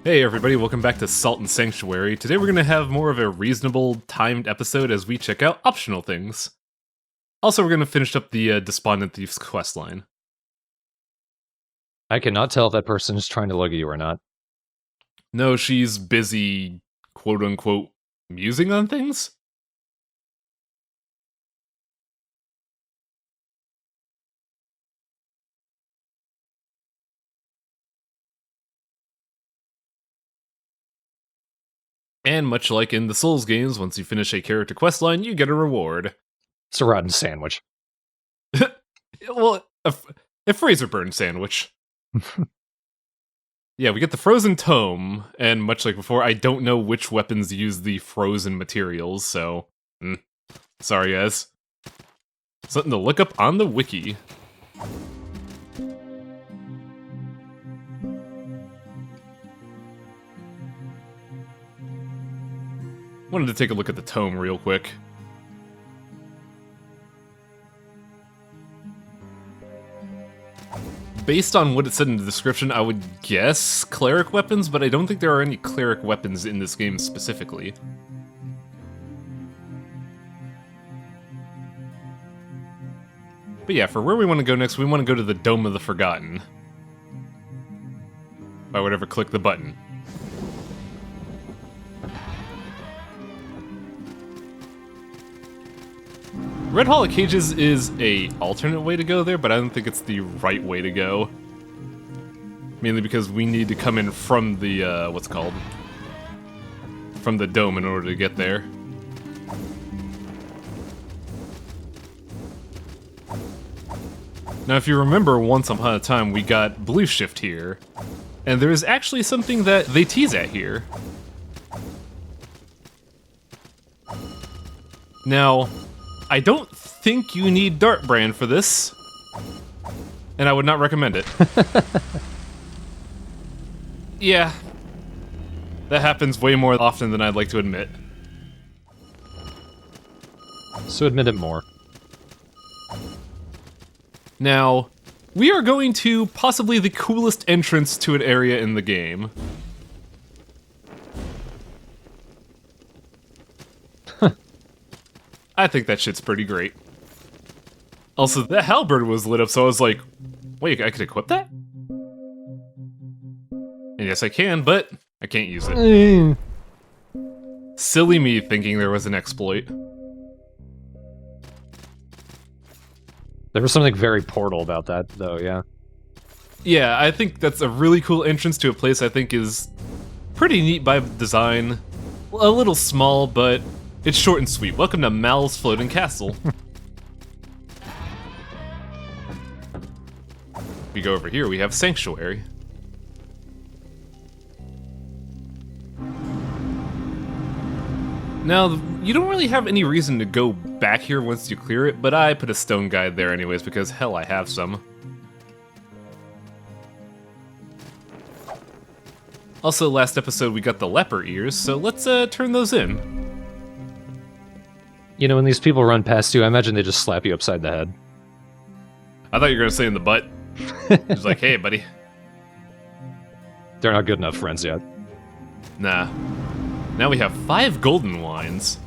Hey everybody, welcome back to Salt and Sanctuary. Today we're going to have more of a reasonable timed episode as we check out optional things. Also, we're going to finish up the Despondent Thief's questline. I cannot tell if that person is trying to look at you or not. No, she's busy, quote-unquote, musing on things? And much like in the Souls games, once you finish a character questline, you get a reward. It's a rotten sandwich. Well, a Fraser burn sandwich. Yeah, we get the frozen tome, and much like before, I don't know which weapons use the frozen materials, so... sorry, guys. Something to look up on the wiki. Wanted to take a look at the tome real quick. Based on what it said in the description, I would guess cleric weapons, but I don't think there are any cleric weapons in this game specifically. But yeah, for where we want to go next, we want to go to the Dome of the Forgotten. If I would ever click the button. Red Hall of Cages is a alternate way to go there, but I don't think it's the right way to go. Mainly because we need to come in from the, from the dome in order to get there. Now, if you remember, once upon a time, we got Blue Shift here. And there is actually something that they tease at here. Now... I don't think you need Dart Brand for this, and I would not recommend it. Yeah, that happens way more often than I'd like to admit. So admit it more. Now, we are going to possibly the coolest entrance to an area in the game. I think that shit's pretty great. Also, the halberd was lit up, so I was like, wait, I could equip that? And yes, I can, but I can't use it. Silly me thinking there was an exploit. There was something very Portal about that, though, yeah. Yeah, I think that's a really cool entrance to a place I think is pretty neat by design. A little small, but it's short and sweet. Welcome to Mal's Floating Castle. We go over here, we have Sanctuary. Now, you don't really have any reason to go back here once you clear it, but I put a stone guide there anyways because, hell, I have some. Also, last episode we got the leper ears, so let's turn those in. You know, when these people run past you, I imagine they just slap you upside the head. I thought you were gonna say in the butt. He's like, hey, buddy. They're not good enough friends yet. Nah. Now we have 5 golden wines.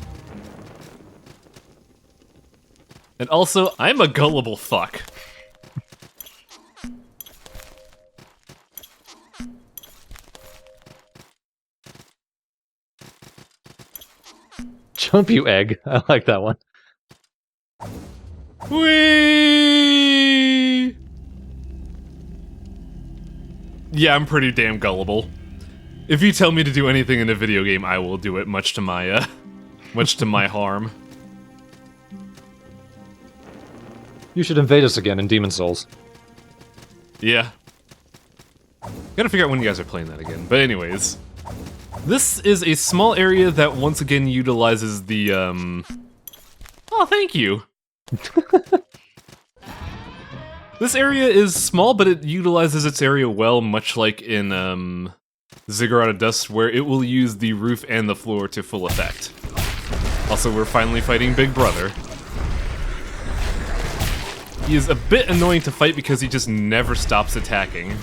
And also, I'm a gullible fuck. Jump, you egg. I like that one. Whee! Yeah, I'm pretty damn gullible. If you tell me to do anything in a video game, I will do it, much to my harm. You should invade us again in Demon Souls. Yeah. Gotta figure out when you guys are playing that again. But anyways, this is a small area that once again utilizes the, oh, thank you! This area is small, but it utilizes its area well, much like in, Ziggurat of Dust, where it will use the roof and the floor to full effect. Also, we're finally fighting Big Brother. He is a bit annoying to fight because he just never stops attacking.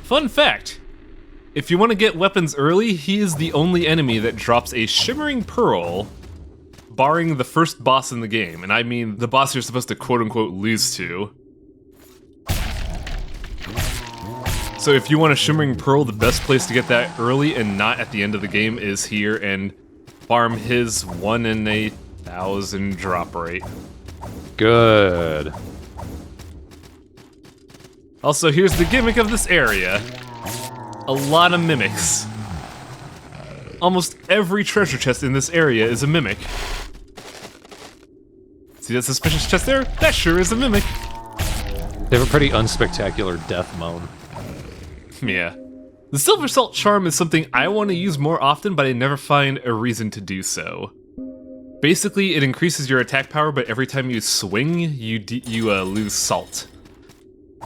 Fun fact, if you want to get weapons early, he is the only enemy that drops a Shimmering Pearl, barring the first boss in the game, and I mean the boss you're supposed to quote-unquote lose to. So if you want a Shimmering Pearl, the best place to get that early and not at the end of the game is here, and farm his 1 in 1,000 drop rate. Good. Also, here's the gimmick of this area. A lot of mimics. Almost every treasure chest in this area is a mimic. See that suspicious chest there? That sure is a mimic. They have a pretty unspectacular death moan. Yeah. The Silver Salt Charm is something I want to use more often, but I never find a reason to do so. Basically, it increases your attack power, but every time you swing, you lose salt.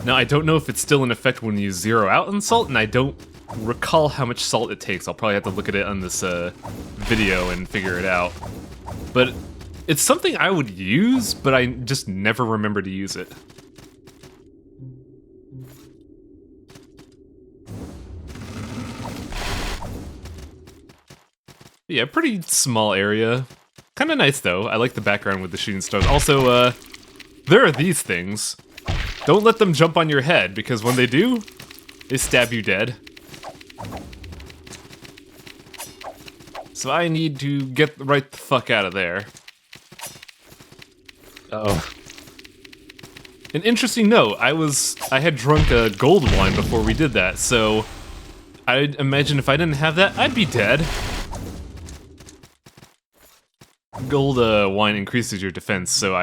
Now, I don't know if it's still in effect when you zero out on salt, and I don't recall how much salt it takes. I'll probably have to look at it on this video and figure it out. But it's something I would use, but I just never remember to use it. Yeah, pretty small area. Kinda nice though. I like the background with the shooting stars. Also, there are these things. Don't let them jump on your head, because when they do, they stab you dead. So I need to get right the fuck out of there. Uh-oh. An interesting note, I had drunk a gold wine before we did that, so I'd imagine if I didn't have that, I'd be dead. Gold wine increases your defense, so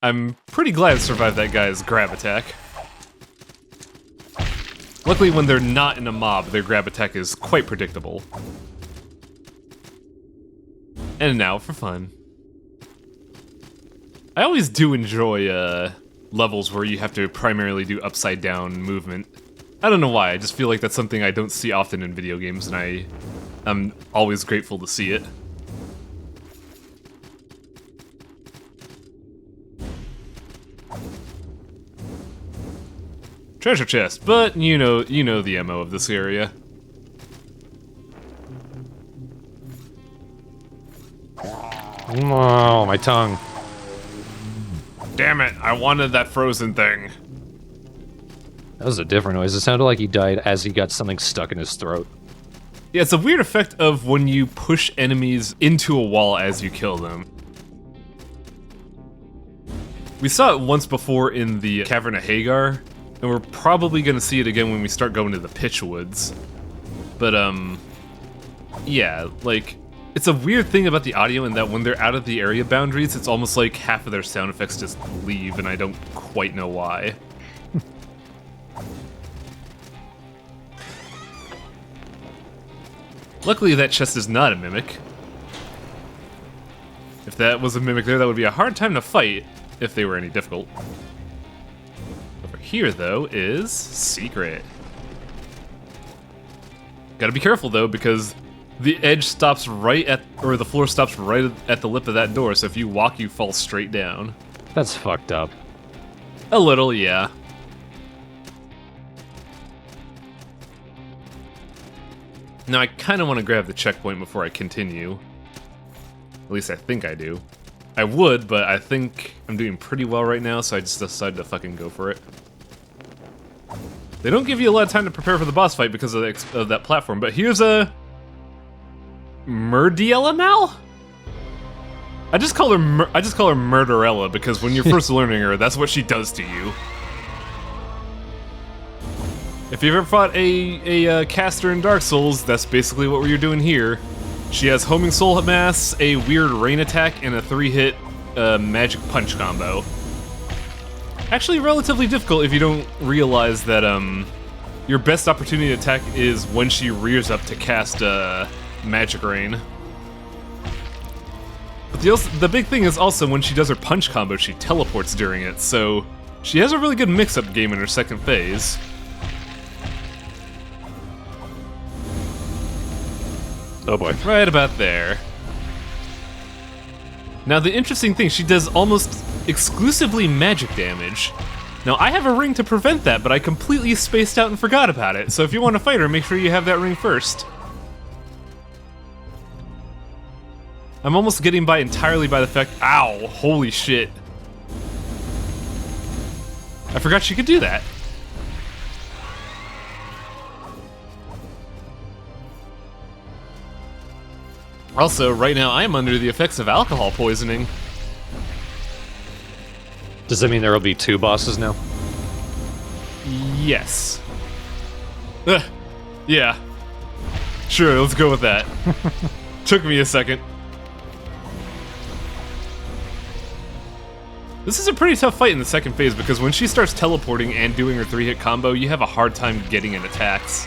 I'm pretty glad I survived that guy's grab attack. Luckily, when they're not in a mob, their grab attack is quite predictable. And now for fun. I always do enjoy levels where you have to primarily do upside down movement. I don't know why, I just feel like that's something I don't see often in video games, and I'm always grateful to see it. Treasure chest, but you know the MO of this area. Oh, my tongue. Damn it, I wanted that frozen thing. That was a different noise. It sounded like he died as he got something stuck in his throat. Yeah, it's a weird effect of when you push enemies into a wall as you kill them. We saw it once before in the Cavern of Hagar, and we're probably gonna see it again when we start going to the Pitchwoods. But, yeah, like, it's a weird thing about the audio in that when they're out of the area boundaries, it's almost like half of their sound effects just leave, and I don't quite know why. Luckily, that chest is not a mimic. If that was a mimic there, that would be a hard time to fight, if they were any difficult. Over here, though, is secret. Gotta be careful, though, because the edge stops right at, or the floor stops right at the lip of that door, so if you walk, you fall straight down. That's fucked up. A little, yeah. Now, I kind of want to grab the checkpoint before I continue. At least I think I do. I would, but I think I'm doing pretty well right now, so I just decided to fucking go for it. They don't give you a lot of time to prepare for the boss fight because of that platform, but here's a Murdiella now? I just call her Murderella because when you're first learning her, that's what she does to you. If you've ever fought a caster in Dark Souls, that's basically what you're doing here. She has Homing Soul Mass, a weird rain attack, and a 3-hit magic punch combo. Actually relatively difficult if you don't realize that your best opportunity to attack is when she rears up to cast magic rain. But the big thing is also when she does her punch combo, she teleports during it, so she has a really good mix-up game in her second phase. Oh boy. Right about there. Now the interesting thing, she does almost exclusively magic damage. Now, I have a ring to prevent that, but I completely spaced out and forgot about it, so if you want to fight her, make sure you have that ring first. I'm almost getting by entirely by the fact— ow, holy shit. I forgot she could do that. Also, right now, I'm under the effects of alcohol poisoning. Does that mean there will be 2 bosses now? Yes. Yeah. Sure, let's go with that. Took me a second. This is a pretty tough fight in the second phase because when she starts teleporting and doing her 3-hit combo, you have a hard time getting in attacks.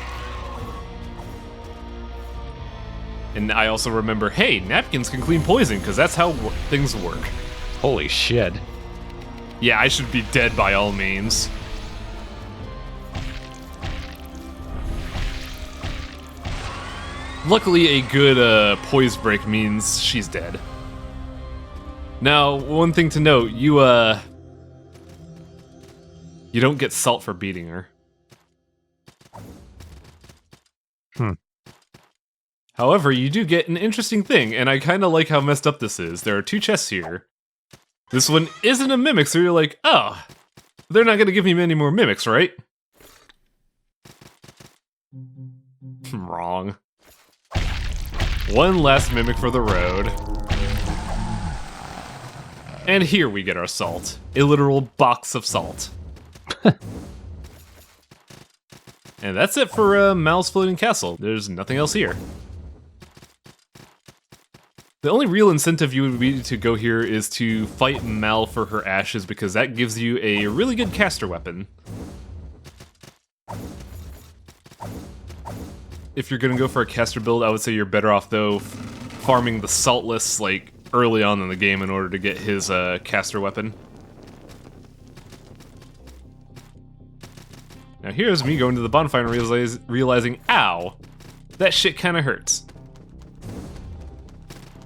And I also remember, hey, napkins can clean poison because that's how things work. Holy shit. Yeah, I should be dead by all means. Luckily, a good poise break means she's dead. Now, one thing to note, you don't get salt for beating her. However, you do get an interesting thing, and I kind of like how messed up this is. There are 2 chests here. This one isn't a mimic, so you're like, oh, they're not gonna give me many more mimics, right? Wrong. One last mimic for the road. And here we get our salt. A literal box of salt. And that's it for Mal's Floating Castle. There's nothing else here. The only real incentive you would be to go here is to fight Mal for her ashes, because that gives you a really good caster weapon. If you're gonna go for a caster build, I would say you're better off, though, farming the saltless, like, early on in the game in order to get his caster weapon. Now here's me going to the bonfire and realizing, ow, that shit kinda hurts.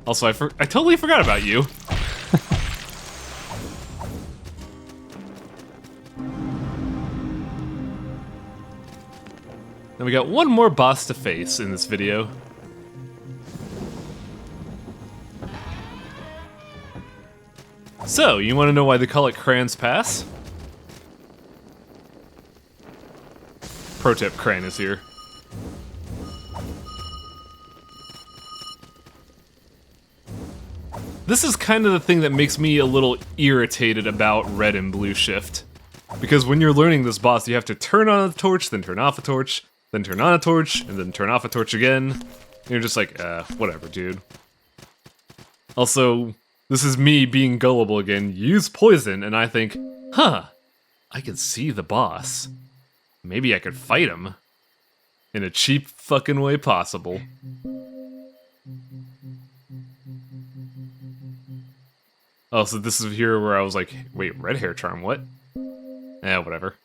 Also, I totally forgot about you. Then we got one more boss to face in this video. So, you want to know why they call it Cran's Pass? Pro tip, Cran is here. This is kind of the thing that makes me a little irritated about Red and Blue Shift. Because when you're learning this boss, you have to turn on a torch, then turn off a torch, then turn on a torch, and then turn off a torch again. And you're just like, whatever, dude. Also, this is me being gullible again. Use poison, and I think, huh, I can see the boss. Maybe I could fight him. In a cheap fucking way possible. Oh, so this is here where I was like, wait, red hair charm, what? Eh, whatever.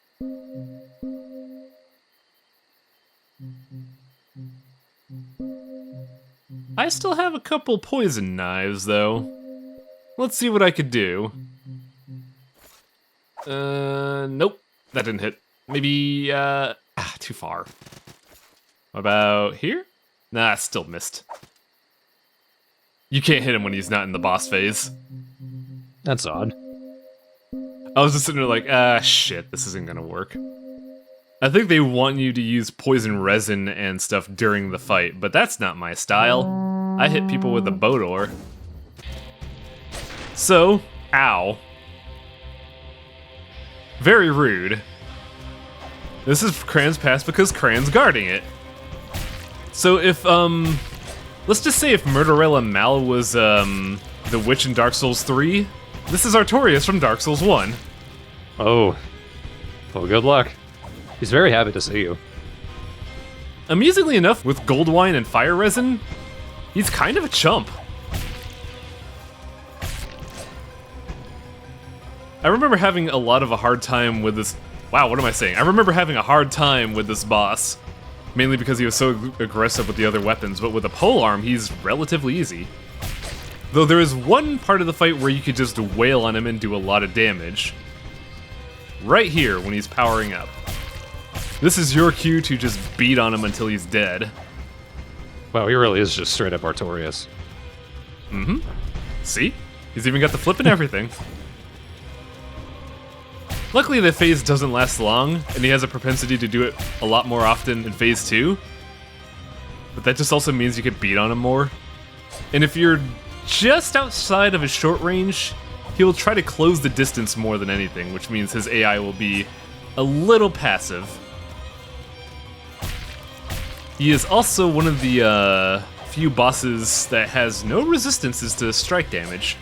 I still have a couple poison knives, though. Let's see what I could do. Nope. That didn't hit. Maybe, too far. What about here? Nah, still missed. You can't hit him when he's not in the boss phase. That's odd. I was just sitting there like, shit, this isn't gonna work. I think they want you to use poison resin and stuff during the fight, but that's not my style. I hit people with a Bodor. So, ow. Very rude. This is Cran's Pass because Cran's guarding it. So if, let's just say if Murdiella Mal was, the witch in Dark Souls 3, this is Artorias from Dark Souls 1. Oh. Well, good luck. He's very happy to see you. Amusingly enough, with gold wine and fire resin, he's kind of a chump. I remember having a lot of a hard time with this— wow, what am I saying? I remember having a hard time with this boss, mainly because he was so aggressive with the other weapons, but with a polearm, he's relatively easy. Though there is one part of the fight where you could just wail on him and do a lot of damage. right here when he's powering up. This is your cue to just beat on him until he's dead. Wow, he really is just straight up Artorias. Mm-hmm. See? He's even got the flip and everything. Luckily, the phase doesn't last long, and he has a propensity to do it a lot more often in phase 2. But that just also means you can beat on him more. And if you're just outside of his short range, he'll try to close the distance more than anything, which means his AI will be a little passive. He is also one of the few bosses that has no resistances to strike damage.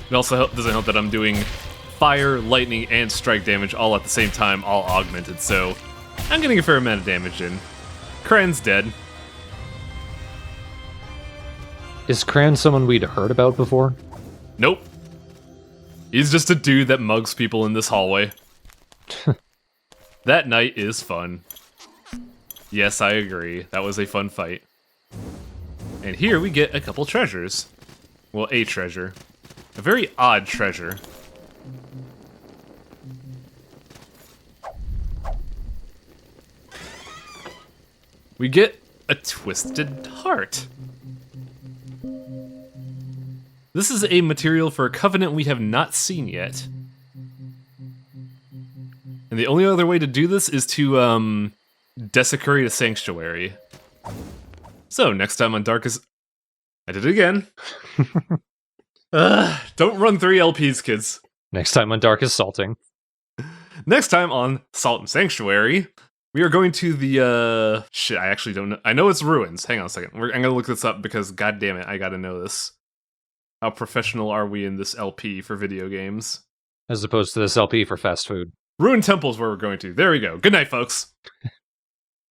It also doesn't help that I'm doing fire, lightning, and strike damage all at the same time, all augmented, so I'm getting a fair amount of damage in. Cran's dead. Is Cran someone we'd heard about before? Nope. He's just a dude that mugs people in this hallway. That night is fun. Yes, I agree. That was a fun fight. And here we get a couple treasures. Well, a treasure. A very odd treasure. We get a twisted heart. This is a material for a covenant we have not seen yet. And the only other way to do this is to, desecrate a sanctuary. So, next time on Darkest... I did it again. Don't run 3 LPs, kids. Next time on Dark Assaulting. Next time on Salt and Sanctuary, we are going to the, shit, I actually don't know. I know it's ruins. Hang on a second. I'm gonna look this up because, god damn it, I gotta know this. How professional are we in this LP for video games? As opposed to this LP for fast food. Ruined Temple's where we're going to. There we go. Good night, folks.